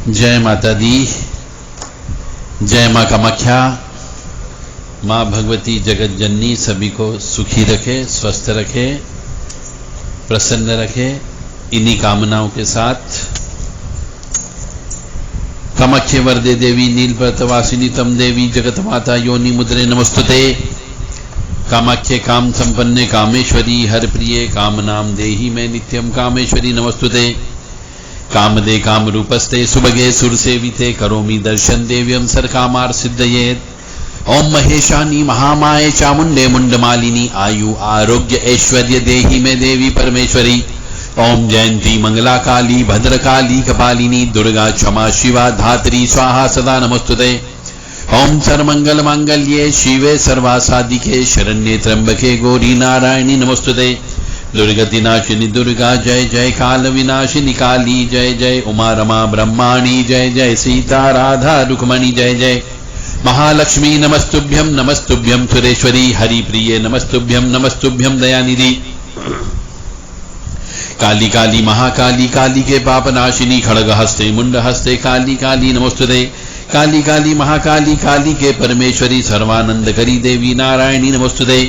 जय माता दी, जय माँ कामाख्या। माँ भगवती जगत जननी सभी को सुखी रखे, स्वस्थ रखे, प्रसन्न रखे। इन्हीं कामनाओं के साथ कामाख्ये वरदे देवी नीलपर्वतवासिनी तम देवी जगत माता योनि मुद्रे नमस्तुते। कामाख्ये काम संपन्ने कामेश्वरी हर प्रिये काम नाम देहि मैं नित्यम कामेश्वरी नमस्तुते। कामदे काम रूपस्ते सुभगे सुर सेविते करोमि दर्शन देव्यं सर कामार सिद्धयेत्। ओम महेशानी महामाये चामुंडे मुंडमालिनी आयु आरोग्य ऐश्वर्य देहि में देवी परमेश्वरी। ओम जयंती मंगला काली भद्रकाली कपालिनी दुर्गा क्षमा शिवा धात्री स्वाहा सदा नमस्तुते। ओम सर्वमंगल मांगल्ये शिवे सर्वासादिके शरण्ये त्र्यंबके गौरी नारायणी नमस्तुते। दुर्गति नाशिनी दुर्गा जय जय, काल विनाशिनी काली जय जय, उमा रमा ब्रह्माणी जय जय, सीता राधा रुक्मणी जय जय। महालक्ष्मी नमस्तुभ्यं नमस्तुभ्यं सुरेश्वरी हरिप्रिये नमस्तुभ्यं नमस्तुभ्यं दयानिधि। काली काली महाकाली काली के पाप नाशिनी खड़ग हस्ते मुंड हस्ते काली काली नमस्तुते। काली काली महाकाली काली के परमेश्वरी सर्वानंद करी देवी नारायणी नमस्तुते।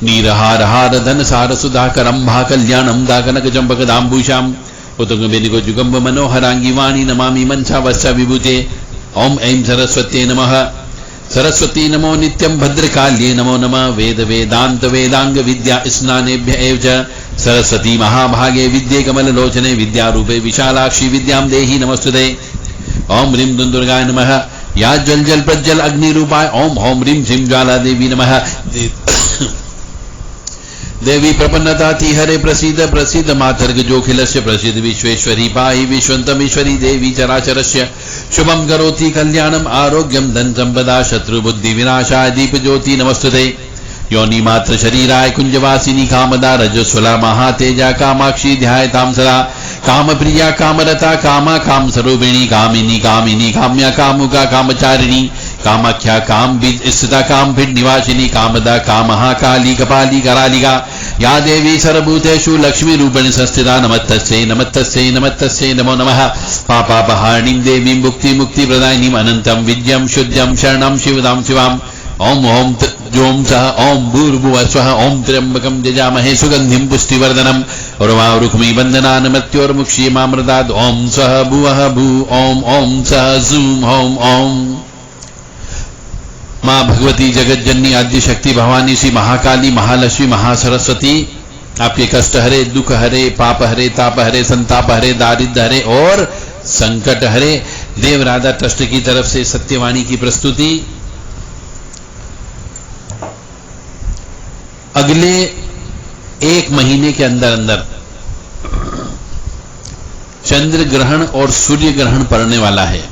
नीरहार हार धन सार सुधाकरंभा कल्याणम दाकनक चंपक दाम्बुशाम उतुंग बेनिको जुगंब मनोहरांगी वाणी नमामि मनसा वत्स विभूते। ओम ऐं सरस्वती नमः। सरस्वती नमो नित्यं भद्रकाल्ये नमो नमः। वेद वेदांत वेदांग विद्या स्नानेभ्य एव च सरस्वती महाभागे विद्ये कमललोचने विद्यारूपे विशालाक्षी विद्यां देहि नमस्तुते। ओम ह्रीं दुर्गाय नमः। या जल जल प्रज्वल अग्नि रूपाय ओम ओम ह्रीं श्रीं ज्वाला देवी नमः। देवी प्रपन्नताति हरे प्रसीद प्रसीद मातर्ग जोखिलस्य प्रसीद विश्वेश्वरी पाहि विश्वन्तमीश्वरी देवी चराचरस्य शुभं करोति कल्याणम आरोग्यम धन संपदा शत्रु बुद्धि विनाशाय दीप ज्योति नमस्तुते। योनि मात्र शरीराय कुंजवासिनी कामदा रजस्वला महातेजा कामाक्षी ध्यायतां सदा। काम प्रिया कामरता कामा काम स्वरूपिणी कामिनी कामिनी काम्या कामुका कामचारिणी कामाख्या काम बीज स्थिता काम भिड निवासिनी कामदा कामहा काली कपाली करालिका। या देवी सर्वभूतेषु लक्ष्मी रूपिणी संस्थिता नमस्तस्यै नमस्तस्यै नमस्तस्यै नमो नमः। पापापहारिणीं देवीं मुक्ति मुक्ति प्रदायिनीं अनंतं विद्यं शुद्ध्यं शरणं शिवदां शिवाम्। ओम ओम जोम सह ओम भूर्भुवः स्वः ओम त्र्यंबकं यजामहे सुगंधिं पुष्टिवर्धनम् उर्वारुक्मी बंधनान् मृत्योर्मुक्षीयमामृतात्। ओम स्वः भुवः भू ओम ओम सह जूम ओम ओम। माँ भगवती जगत जननी आद्य शक्ति भवानी श्री महाकाली महालक्ष्मी महासरस्वती आपके कष्ट हरे दुख हरे पाप हरे ताप हरे संताप हरे दारिद्र हरे और संकट हरे। देव राधा ट्रस्ट की तरफ से सत्यवाणी की प्रस्तुति। अगले एक महीने के अंदर अंदर चंद्र ग्रहण और सूर्य ग्रहण पड़ने वाला है।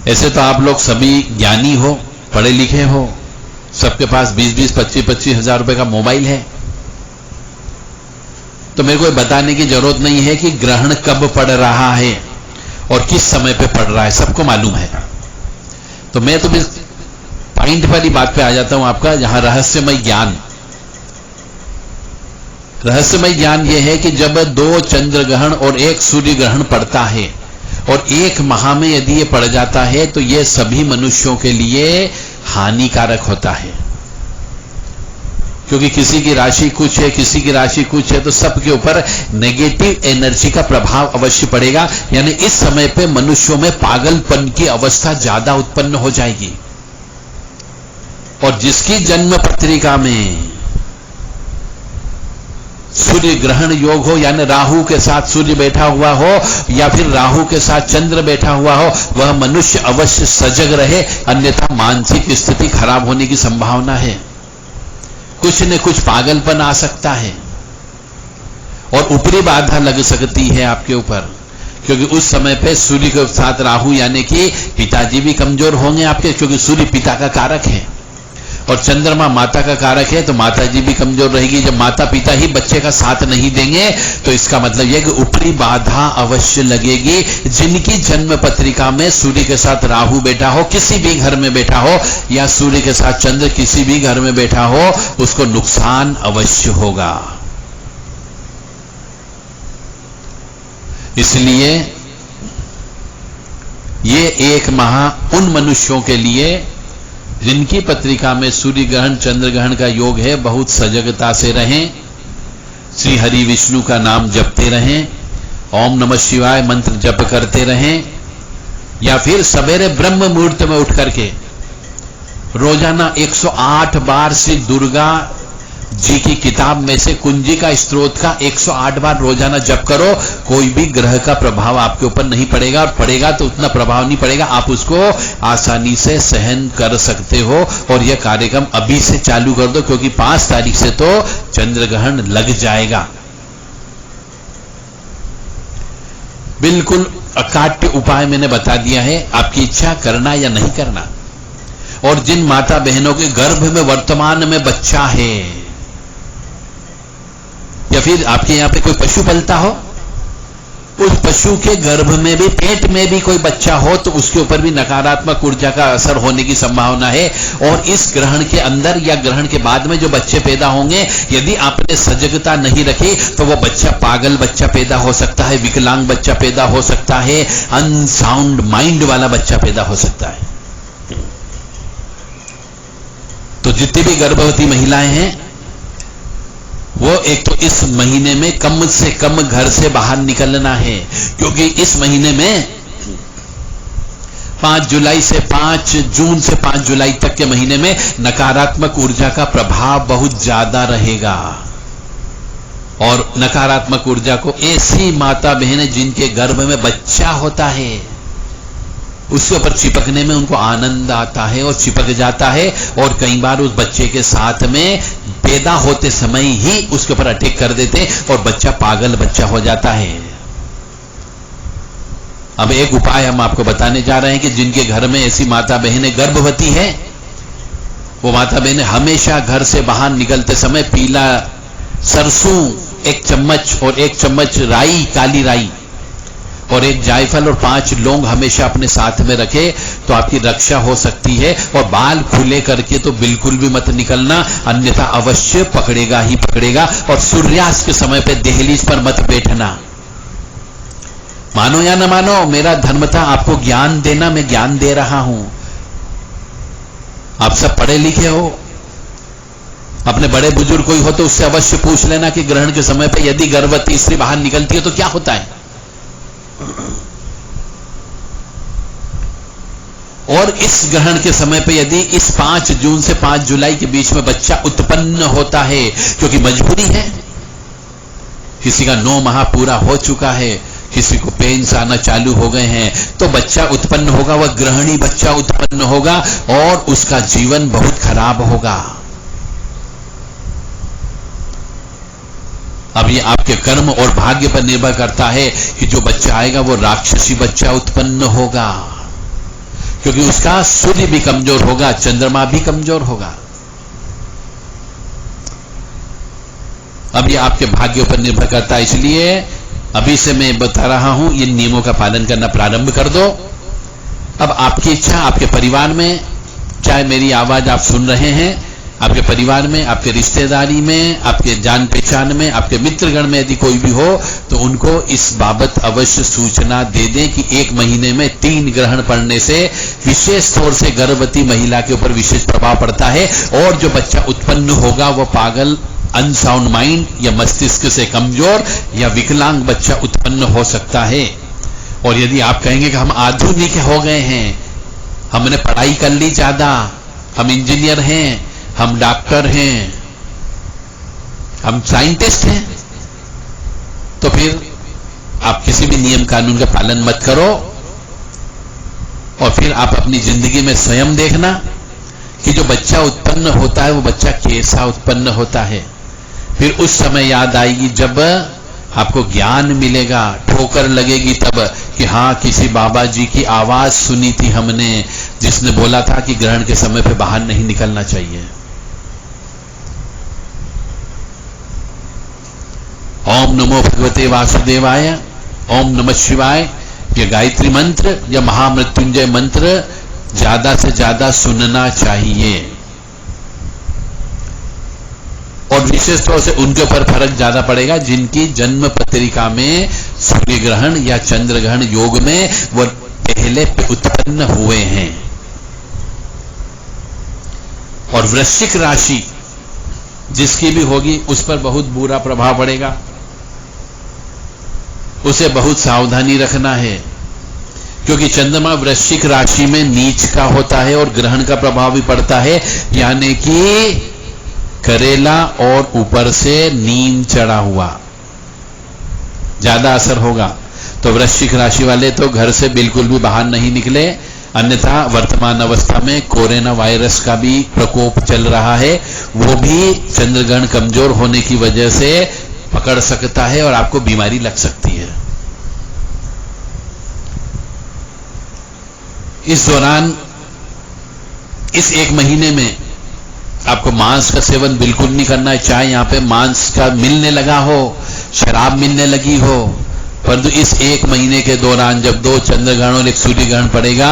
ऐसे तो आप लोग सभी ज्ञानी हो, पढ़े लिखे हो, सबके पास 20-20, 25-25 हजार रुपए का मोबाइल है, तो मेरे को बताने की जरूरत नहीं है कि ग्रहण कब पड़ रहा है और किस समय पे पड़ रहा है, सबको मालूम है। तो मैं तो इस पॉइंट वाली बात पे आ जाता हूं आपका, जहां रहस्यमय ज्ञान। रहस्यमय ज्ञान यह है कि जब 2 चंद्र ग्रहण और 1 सूर्य ग्रहण पड़ता है और 1 माह में यदि ये पड़ जाता है तो ये सभी मनुष्यों के लिए हानिकारक होता है, क्योंकि किसी की राशि कुछ है, किसी की राशि कुछ है, तो सबके ऊपर नेगेटिव एनर्जी का प्रभाव अवश्य पड़ेगा। यानी इस समय पे मनुष्यों में पागलपन की अवस्था ज्यादा उत्पन्न हो जाएगी। और जिसकी जन्म पत्रिका में सूर्य ग्रहण योग हो, यानी राहु के साथ सूर्य बैठा हुआ हो या फिर राहु के साथ चंद्र बैठा हुआ हो, वह मनुष्य अवश्य सजग रहे, अन्यथा मानसिक स्थिति खराब होने की संभावना है। कुछ न कुछ पागलपन आ सकता है और ऊपरी बाधा लग सकती है आपके ऊपर, क्योंकि उस समय पे सूर्य के साथ राहु, यानी कि पिताजी भी कमजोर होंगे आपके, क्योंकि सूर्य पिता का कारक है और चंद्रमा माता का कारक है, तो माता जी भी कमजोर रहेगी। जब माता पिता ही बच्चे का साथ नहीं देंगे तो इसका मतलब यह कि ऊपरी बाधा अवश्य लगेगी। जिनकी जन्म पत्रिका में सूर्य के साथ राहु बैठा हो, किसी भी घर में बैठा हो, या सूर्य के साथ चंद्र किसी भी घर में बैठा हो, उसको नुकसान अवश्य होगा। इसलिए ये एक माह उन मनुष्यों के लिए जिनकी पत्रिका में सूर्य ग्रहण चंद्र ग्रहण का योग है, बहुत सजगता से रहें, श्री हरि विष्णु का नाम जपते रहें, ओम नमः शिवाय मंत्र जप करते रहें, या फिर सवेरे ब्रह्म मुहूर्त में उठ करके रोजाना 108 बार श्री दुर्गा जी की किताब में से कुंजी का स्त्रोत का 108 बार रोजाना जप करो। कोई भी ग्रह का प्रभाव आपके ऊपर नहीं पड़ेगा, और पड़ेगा तो उतना प्रभाव नहीं पड़ेगा, आप उसको आसानी से सहन कर सकते हो। और यह कार्यक्रम अभी से चालू कर दो, क्योंकि 5 तारीख से तो चंद्र ग्रहण लग जाएगा। बिल्कुल अकाट्य उपाय मैंने बता दिया है, आपकी इच्छा करना या नहीं करना। और जिन माता बहनों के गर्भ में वर्तमान में बच्चा है, या फिर आपके यहां पे कोई पशु पलता हो, उस पशु के गर्भ में भी, पेट में भी कोई बच्चा हो, तो उसके ऊपर भी नकारात्मक ऊर्जा का असर होने की संभावना है। और इस ग्रहण के अंदर या ग्रहण के बाद में जो बच्चे पैदा होंगे, यदि आपने सजगता नहीं रखी तो वो बच्चा पागल बच्चा पैदा हो सकता है, विकलांग बच्चा पैदा हो सकता है, अनसाउंड माइंड वाला बच्चा पैदा हो सकता है। तो जितनी भी गर्भवती महिलाएं हैं, वो एक तो इस महीने में कम से कम घर से बाहर निकलना है, क्योंकि इस महीने में 5 जुलाई से 5 जून से 5 जुलाई तक के महीने में नकारात्मक ऊर्जा का प्रभाव बहुत ज्यादा रहेगा। और नकारात्मक ऊर्जा को ऐसी माता बहनें जिनके गर्भ में बच्चा होता है, उसके ऊपर चिपकने में उनको आनंद आता है और चिपक जाता है, और कई बार उस बच्चे के साथ में पैदा होते समय ही उसके ऊपर अटैक कर देते और बच्चा पागल बच्चा हो जाता है। अब एक उपाय हम आपको बताने जा रहे हैं कि जिनके घर में ऐसी माता बहनें गर्भवती है, वो माता बहनें हमेशा घर से बाहर निकलते समय पीला सरसों 1 चम्मच और 1 चम्मच राई, काली राई और 1 जायफल और 5 लौंग हमेशा अपने साथ में रखे, तो आपकी रक्षा हो सकती है। और बाल खुले करके तो बिल्कुल भी मत निकलना, अन्यथा अवश्य पकड़ेगा ही पकड़ेगा। और सूर्यास्त के समय पे दहलीज पर मत बैठना। मानो या न मानो, मेरा धर्म था आपको ज्ञान देना, मैं ज्ञान दे रहा हूं। आप सब पढ़े लिखे हो, अपने बड़े बुजुर्ग कोई हो तो उससे अवश्य पूछ लेना कि ग्रहण के समय पे यदि गर्भवती स्त्री बाहर निकलती है तो क्या होता है। और इस ग्रहण के समय पे यदि इस 5 जून से 5 जुलाई के बीच में बच्चा उत्पन्न होता है, क्योंकि मजबूरी है, किसी का 9 माह पूरा हो चुका है, किसी को पेन्स आना चालू हो गए हैं, तो बच्चा उत्पन्न होगा, वह ग्रहणी बच्चा उत्पन्न होगा और उसका जीवन बहुत खराब होगा। अब ये आपके कर्म और भाग्य पर निर्भर करता है कि जो बच्चा आएगा वो राक्षसी बच्चा उत्पन्न होगा, क्योंकि उसका सूर्य भी कमजोर होगा, चंद्रमा भी कमजोर होगा। अब ये आपके भाग्य पर निर्भर करता है, इसलिए अभी से मैं बता रहा हूं, इन नियमों का पालन करना प्रारंभ कर दो। अब आपकी इच्छा, आपके परिवार में, चाहे मेरी आवाज आप सुन रहे हैं, आपके परिवार में, आपके रिश्तेदारी में, आपके जान पहचान में, आपके मित्रगण में यदि कोई भी हो, तो उनको इस बाबत अवश्य सूचना दे दें कि 1 महीने में 3 ग्रहण पड़ने से विशेष तौर से गर्भवती महिला के ऊपर विशेष प्रभाव पड़ता है, और जो बच्चा उत्पन्न होगा वो पागल, अनसाउंड माइंड या मस्तिष्क से कमजोर या विकलांग बच्चा उत्पन्न हो सकता है। और यदि आप कहेंगे कि हम आधुनिक हो गए हैं, हमने पढ़ाई कर ली ज्यादा, हम इंजीनियर हैं, हम डॉक्टर हैं, हम साइंटिस्ट हैं, तो फिर आप किसी भी नियम कानून का पालन मत करो। और फिर आप अपनी जिंदगी में स्वयं देखना कि जो बच्चा उत्पन्न होता है वो बच्चा कैसा उत्पन्न होता है। फिर उस समय याद आएगी जब आपको ज्ञान मिलेगा, ठोकर लगेगी तब कि हाँ, किसी बाबा जी की आवाज सुनी थी हमने, जिसने बोला था कि ग्रहण के समय पे बाहर नहीं निकलना चाहिए। ओम नमो भगवते वासुदेवाय, ओम नमः शिवाय, ये गायत्री मंत्र या महामृत्युंजय मंत्र ज्यादा से ज्यादा सुनना चाहिए। और विशेष तौर से उनके ऊपर फर्क ज्यादा पड़ेगा जिनकी जन्म पत्रिका में सूर्य ग्रहण या चंद्र ग्रहण योग में वो पहले उत्पन्न हुए हैं। और वृश्चिक राशि जिसकी भी होगी उस पर बहुत बुरा प्रभाव पड़ेगा, उसे बहुत सावधानी रखना है, क्योंकि चंद्रमा वृश्चिक राशि में नीच का होता है और ग्रहण का प्रभाव भी पड़ता है, यानी कि करेला और ऊपर से नींद चढ़ा हुआ, ज्यादा असर होगा। तो वृश्चिक राशि वाले तो घर से बिल्कुल भी बाहर नहीं निकले, अन्यथा वर्तमान अवस्था में कोरोना वायरस का भी प्रकोप चल रहा है, वो भी चंद्रग्रहण कमजोर होने की वजह से पकड़ सकता है और आपको बीमारी लग सकती है। इस दौरान इस एक महीने में आपको मांस का सेवन बिल्कुल नहीं करना है, चाहे यहां पे मांस का मिलने लगा हो, शराब मिलने लगी हो, परंतु इस एक महीने के दौरान जब 2 चंद्रग्रहण और 1 सूर्य ग्रहण पड़ेगा,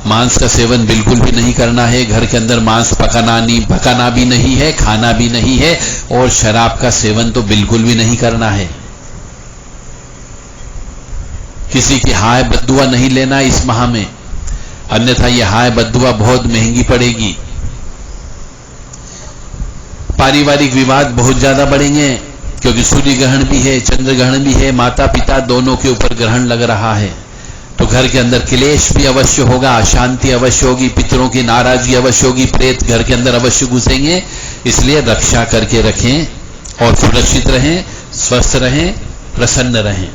मांस का सेवन बिल्कुल भी नहीं करना है। घर के अंदर मांस पकाना भी नहीं है, खाना भी नहीं है, और शराब का सेवन तो बिल्कुल भी नहीं करना है। किसी की हाय बद्दुआ नहीं लेना इस माह में, अन्यथा यह हाय बद्दुआ बहुत महंगी पड़ेगी। पारिवारिक विवाद बहुत ज्यादा बढ़ेंगे, क्योंकि सूर्य ग्रहण भी है, चंद्र ग्रहण भी है, माता पिता दोनों के ऊपर ग्रहण लग रहा है, तो घर के अंदर क्लेश भी अवश्य होगा, अशांति अवश्य होगी, पितरों की नाराजगी अवश्य होगी, प्रेत घर के अंदर अवश्य घुसेंगे। इसलिए रक्षा करके रखें और सुरक्षित रहें, स्वस्थ रहें, प्रसन्न रहें।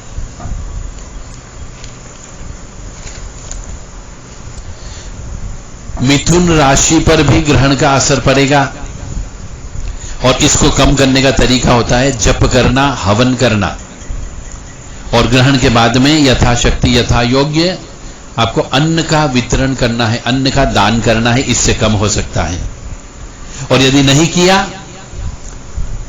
मिथुन राशि पर भी ग्रहण का असर पड़ेगा, और इसको कम करने का तरीका होता है जप करना, हवन करना, और ग्रहण के बाद में यथाशक्ति यथा योग्य आपको अन्न का वितरण करना है, अन्न का दान करना है, इससे कम हो सकता है। और यदि नहीं किया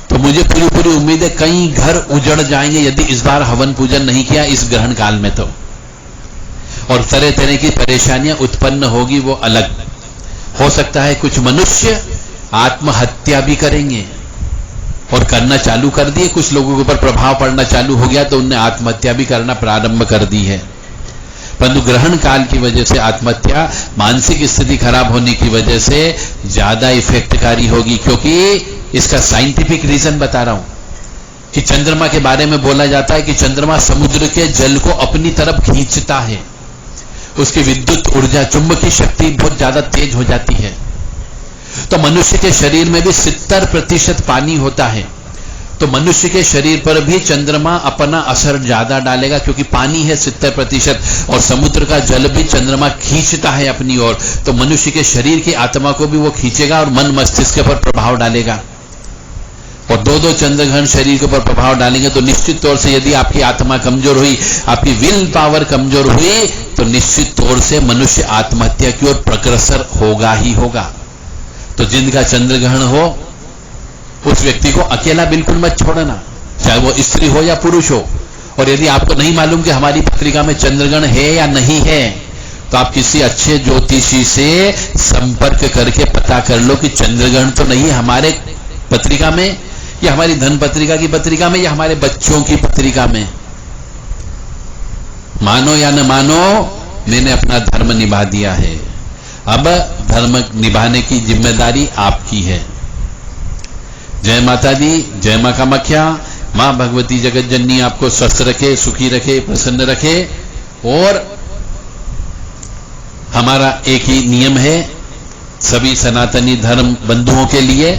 तो मुझे पूरी उम्मीद है कई घर उजड़ जाएंगे यदि इस बार हवन पूजन नहीं किया इस ग्रहण काल में तो, और तरह तरह की परेशानियां उत्पन्न होगी, वो अलग हो सकता है। कुछ मनुष्य आत्महत्या भी करेंगे और करना चालू कर दिए, कुछ लोगों के ऊपर प्रभाव पड़ना चालू हो गया तो उनने आत्महत्या भी करना प्रारंभ कर दी है। परंतु ग्रहण काल की वजह से आत्महत्या मानसिक स्थिति खराब होने की वजह से ज्यादा इफेक्टकारी होगी, क्योंकि इसका साइंटिफिक रीजन बता रहा हूं कि चंद्रमा के बारे में बोला जाता है कि चंद्रमा समुद्र के जल को अपनी तरफ खींचता है, उसकी विद्युत ऊर्जा, चुंबकीय शक्ति बहुत ज्यादा तेज हो जाती है। तो मनुष्य के शरीर में भी 70% पानी होता है, तो मनुष्य के शरीर पर भी चंद्रमा अपना असर ज्यादा डालेगा, क्योंकि पानी है 70% और समुद्र का जल भी चंद्रमा खींचता है अपनी ओर, तो मनुष्य के शरीर की आत्मा को भी वो खींचेगा और मन मस्तिष्क पर प्रभाव डालेगा। और 2-2 चंद्रग्रहण शरीर के ऊपर प्रभाव डालेंगे तो निश्चित तौर से यदि आपकी आत्मा कमजोर हुई, आपकी विल पावर कमजोर हुई, तो निश्चित तौर से मनुष्य आत्महत्या की ओर प्रग्रसर होगा ही होगा। तो जिनका चंद्रग्रहण हो उस व्यक्ति को अकेला बिल्कुल मत छोड़ना, चाहे वो स्त्री हो या पुरुष हो। और यदि आपको नहीं मालूम कि हमारी पत्रिका में चंद्रग्रहण है या नहीं है, तो आप किसी अच्छे ज्योतिषी से संपर्क करके पता कर लो कि चंद्रग्रहण तो नहीं है हमारे पत्रिका में, या हमारी धन पत्रिका की पत्रिका में, या हमारे बच्चों की पत्रिका में। मानो या न मानो, मैंने अपना धर्म निभा दिया है, अब धर्म निभाने की जिम्मेदारी आपकी है। जय माता दी, जय मां कामाख्या। मां भगवती जगत जननी आपको स्वस्थ रखे, सुखी रखे, प्रसन्न रखे। और हमारा एक ही नियम है सभी सनातनी धर्म बंधुओं के लिए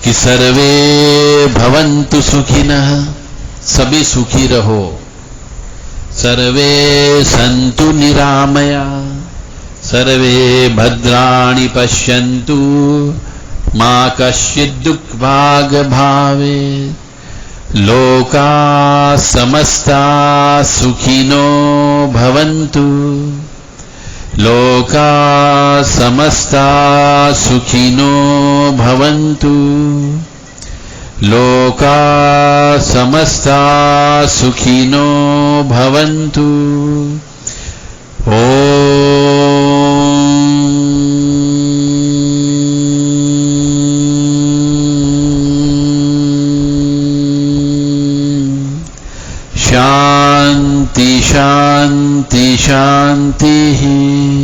कि सर्वे भवन्तु सुखिनः, सभी सुखी रहो, सर्वे सन्तु निरामया, सर्वे भद्राणि पश्यन्तु, मा कश्चित् दुःखभाग् भवेत्, लोका समस्ता सुखिनो भवन्तु, लोका समस्ता सुखिनो भवन्तु, लोका समस्ता सुखिनो भवन्तु। शांति शांति शांति।